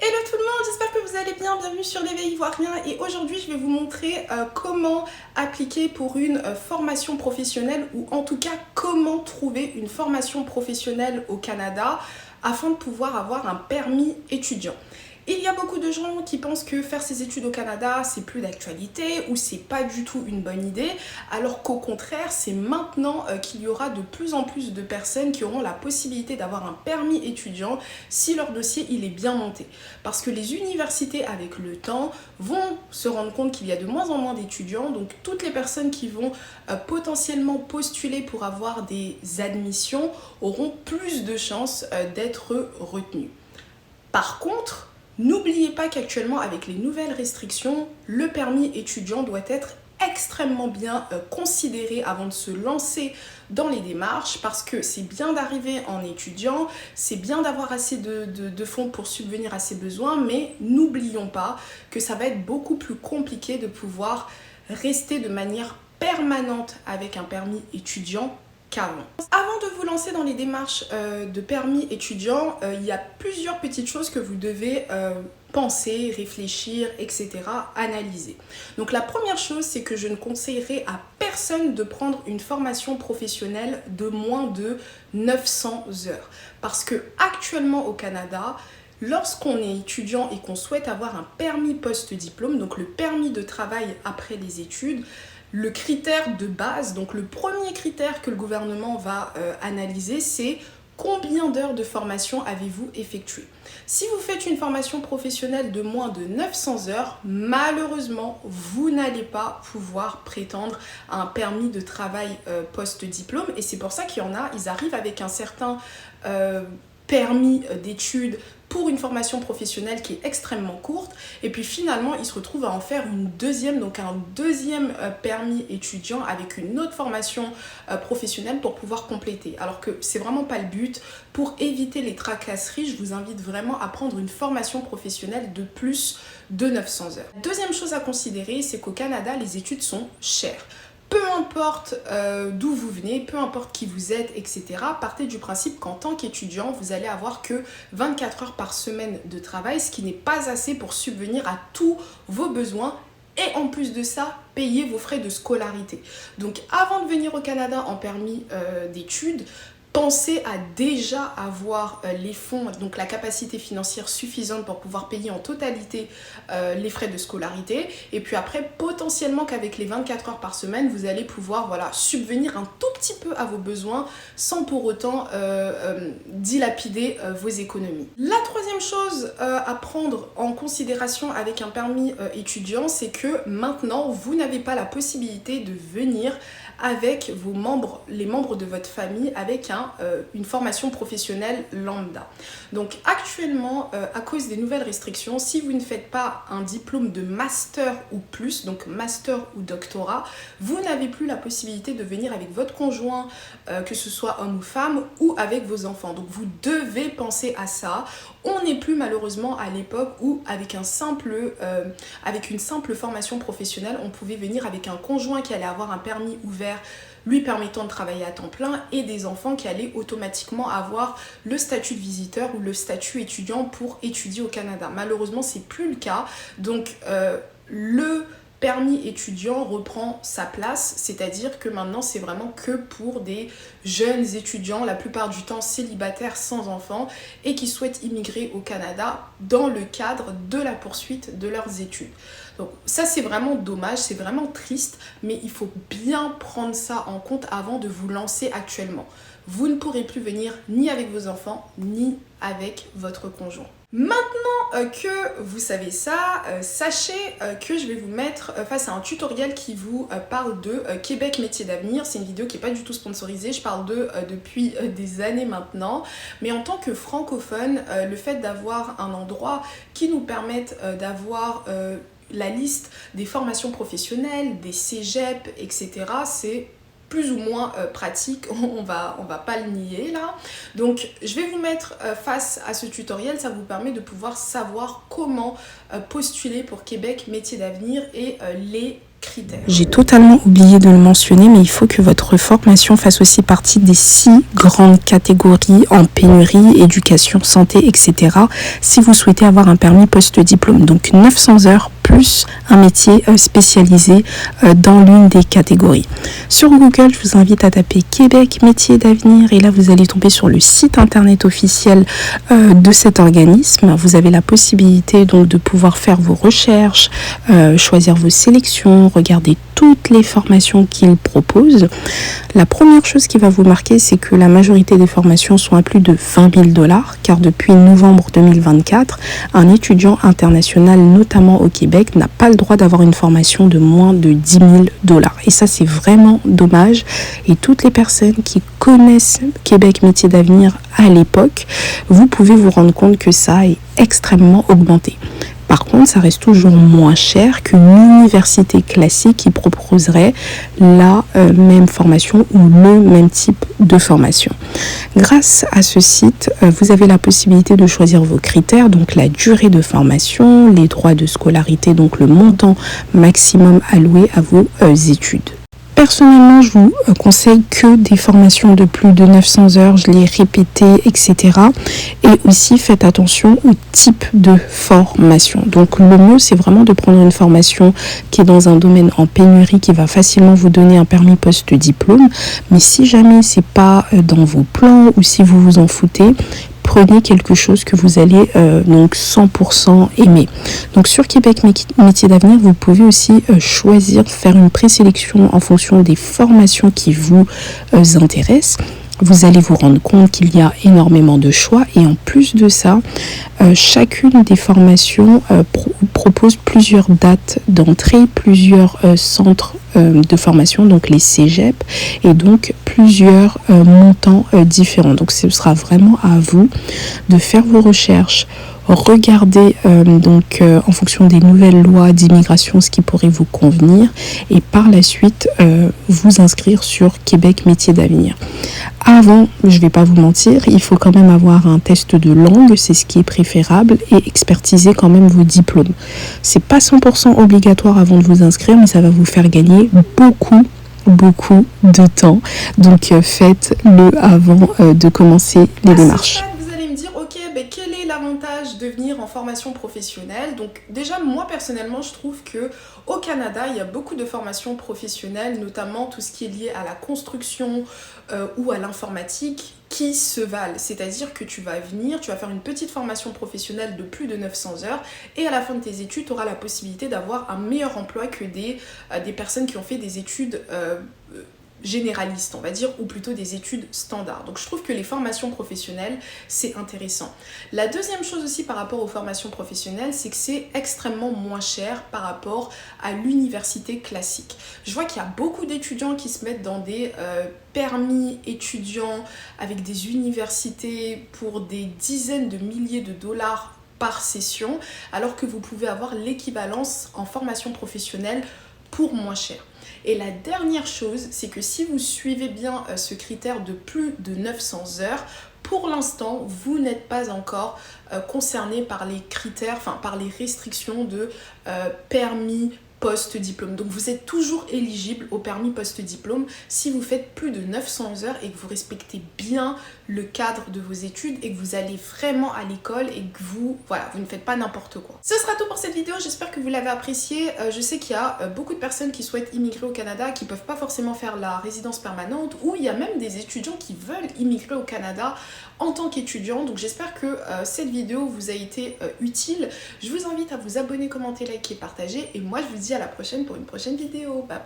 Hello tout le monde, j'espère que vous allez bien, bienvenue sur l'éveil ivoirien et aujourd'hui je vais vous montrer comment appliquer pour une formation professionnelle ou en tout cas comment trouver une formation professionnelle au Canada afin de pouvoir avoir un permis étudiant. Il y a beaucoup de gens qui pensent que faire ses études au Canada, c'est plus d'actualité ou c'est pas du tout une bonne idée, alors qu'au contraire, c'est maintenant qu'il y aura de plus en plus de personnes qui auront la possibilité d'avoir un permis étudiant si leur dossier il est bien monté. Parce que les universités, avec le temps, vont se rendre compte qu'il y a de moins en moins d'étudiants, donc toutes les personnes qui vont potentiellement postuler pour avoir des admissions auront plus de chances d'être retenues. Par contre, n'oubliez pas qu'actuellement, avec les nouvelles restrictions, le permis étudiant doit être extrêmement bien considéré avant de se lancer dans les démarches parce que c'est bien d'arriver en étudiant, c'est bien d'avoir assez de fonds pour subvenir à ses besoins, mais n'oublions pas que ça va être beaucoup plus compliqué de pouvoir rester de manière permanente avec un permis étudiant qu'avant. Avant de vous lancer dans les démarches de permis étudiant, il y a plusieurs petites choses que vous devez penser, réfléchir, etc., analyser. Donc la première chose, c'est que je ne conseillerais à personne de prendre une formation professionnelle de moins de 900 heures. Parce que actuellement au Canada, lorsqu'on est étudiant et qu'on souhaite avoir un permis post-diplôme, donc le permis de travail après les études, le critère de base, donc le premier critère que le gouvernement va analyser, c'est combien d'heures de formation avez-vous effectué. Si vous faites une formation professionnelle de moins de 900 heures, malheureusement, vous n'allez pas pouvoir prétendre à un permis de travail post-diplôme. Et c'est pour ça qu'il y en a, ils arrivent avec un certain permis d'études pour une formation professionnelle qui est extrêmement courte et puis finalement ils se retrouvent à en faire une deuxième, donc un deuxième permis étudiant avec une autre formation professionnelle pour pouvoir compléter, alors que c'est vraiment pas le but. Pour éviter les tracasseries, je vous invite vraiment à prendre une formation professionnelle de plus de 900 heures. Deuxième chose à considérer, c'est qu'au Canada les études sont chères. Peu importe d'où vous venez, peu importe qui vous êtes, etc., partez du principe qu'en tant qu'étudiant, vous allez avoir que 24 heures par semaine de travail, ce qui n'est pas assez pour subvenir à tous vos besoins et en plus de ça, payer vos frais de scolarité. Donc avant de venir au Canada en permis d'études, pensez à déjà avoir les fonds, donc la capacité financière suffisante pour pouvoir payer en totalité les frais de scolarité. Et puis après, potentiellement qu'avec les 24 heures par semaine, vous allez pouvoir subvenir un tout petit peu à vos besoins sans pour autant dilapider vos économies. La troisième chose à prendre en considération avec un permis étudiant, c'est que maintenant, vous n'avez pas la possibilité de venir avec les membres de votre famille avec une formation professionnelle lambda. Donc actuellement, à cause des nouvelles restrictions, si vous ne faites pas un diplôme de master ou plus, donc master ou doctorat, vous n'avez plus la possibilité de venir avec votre conjoint, que ce soit homme ou femme, ou avec vos enfants. Donc vous devez penser à ça. On n'est plus malheureusement à l'époque où avec une simple formation professionnelle, on pouvait venir avec un conjoint qui allait avoir un permis ouvert lui permettant de travailler à temps plein et des enfants qui allaient automatiquement avoir le statut de visiteur ou le statut étudiant pour étudier au Canada. Malheureusement, c'est plus le cas. Donc le permis étudiant reprend sa place, c'est-à-dire que maintenant c'est vraiment que pour des jeunes étudiants, la plupart du temps célibataires sans enfants et qui souhaitent immigrer au Canada dans le cadre de la poursuite de leurs études. Donc ça c'est vraiment dommage, c'est vraiment triste, mais il faut bien prendre ça en compte avant de vous lancer actuellement. Vous ne pourrez plus venir ni avec vos enfants, ni avec votre conjoint. Maintenant que vous savez ça, sachez que je vais vous mettre face à un tutoriel qui vous parle de Québec Métiers d'Avenir. C'est une vidéo qui n'est pas du tout sponsorisée, je parle depuis des années maintenant. Mais en tant que francophone, le fait d'avoir un endroit qui nous permette d'avoir la liste des formations professionnelles, des cégeps, etc., c'est plus ou moins pratique, on va pas le nier là. Donc je vais vous mettre face à ce tutoriel, ça vous permet de pouvoir savoir comment postuler pour Québec Métiers d'Avenir et les critères. J'ai totalement oublié de le mentionner, mais il faut que votre formation fasse aussi partie des 6 grandes catégories en pénurie, éducation, santé, etc. si vous souhaitez avoir un permis post-diplôme. Donc 900 heures plus un métier spécialisé dans l'une des catégories. Sur Google, je vous invite à taper Québec métier d'avenir et là vous allez tomber sur le site internet officiel de cet organisme. Vous avez la possibilité donc de pouvoir faire vos recherches, choisir vos sélections, regarder toutes les formations qu'il propose. La première chose qui va vous marquer, c'est que la majorité des formations sont à plus de 20 000 $, car depuis novembre 2024, un étudiant international, notamment au Québec, n'a pas le droit d'avoir une formation de moins de 10 000 $. Et ça, c'est vraiment dommage. Et toutes les personnes qui connaissent Québec Métiers d'Avenir à l'époque, vous pouvez vous rendre compte que ça est extrêmement augmenté. Par contre, ça reste toujours moins cher qu'une université classique qui proposerait la même formation ou le même type de formation. Grâce à ce site, vous avez la possibilité de choisir vos critères, donc la durée de formation, les droits de scolarité, donc le montant maximum alloué à vos études. Personnellement, je vous conseille que des formations de plus de 900 heures, je l'ai répété, etc. Et aussi, faites attention au type de formation. Donc, le mieux, c'est vraiment de prendre une formation qui est dans un domaine en pénurie, qui va facilement vous donner un permis post-diplôme. Mais si jamais c'est pas dans vos plans ou si vous vous en foutez, prenez quelque chose que vous allez donc 100% aimer. Donc sur Québec Métiers d'Avenir, vous pouvez aussi choisir, faire une présélection en fonction des formations qui vous intéressent. Vous allez vous rendre compte qu'il y a énormément de choix et en plus de ça, chacune des formations propose plusieurs dates d'entrée, plusieurs centres de formation, donc les cégep, et donc plusieurs montants différents. Donc ce sera vraiment à vous de faire vos recherches, regarder en fonction des nouvelles lois d'immigration ce qui pourrait vous convenir et par la suite vous inscrire sur Québec Métiers d'Avenir. Avant, je ne vais pas vous mentir, il faut quand même avoir un test de langue, c'est ce qui est préférable, et expertiser quand même vos diplômes. C'est pas 100% obligatoire avant de vous inscrire, mais ça va vous faire gagner beaucoup de temps. Donc faites-le avant de commencer les démarches. Vous allez me dire, ok, quel est l'avantage de venir en formation professionnelle? Donc déjà, moi personnellement, je trouve que au Canada, il y a beaucoup de formations professionnelles, notamment tout ce qui est lié à la construction ou à l'informatique, qui se valent. C'est-à-dire que tu vas venir, tu vas faire une petite formation professionnelle de plus de 900 heures et à la fin de tes études, tu auras la possibilité d'avoir un meilleur emploi que des personnes qui ont fait des études généralistes, on va dire, ou plutôt des études standards. Donc je trouve que les formations professionnelles, c'est intéressant. La deuxième chose aussi par rapport aux formations professionnelles, c'est que c'est extrêmement moins cher par rapport à l'université classique. Je vois qu'il y a beaucoup d'étudiants qui se mettent dans des permis étudiants avec des universités pour des dizaines de milliers de dollars par session, alors que vous pouvez avoir l'équivalence en formation professionnelle pour moins cher. Et la dernière chose, c'est que si vous suivez bien ce critère de plus de 900 heures, pour l'instant, vous n'êtes pas encore concerné par les critères, par les restrictions de permis post-diplôme. Donc vous êtes toujours éligible au permis post-diplôme si vous faites plus de 900 heures et que vous respectez bien le cadre de vos études et que vous allez vraiment à l'école et que vous ne faites pas n'importe quoi. Ce sera tout pour cette vidéo, j'espère que vous l'avez apprécié. Je sais qu'il y a beaucoup de personnes qui souhaitent immigrer au Canada, qui ne peuvent pas forcément faire la résidence permanente, ou il y a même des étudiants qui veulent immigrer au Canada en tant qu'étudiant. Donc j'espère que cette vidéo vous a été utile. Je vous invite à vous abonner, commenter, liker, partager, et moi je vous dis à la prochaine pour une prochaine vidéo. Bye bye.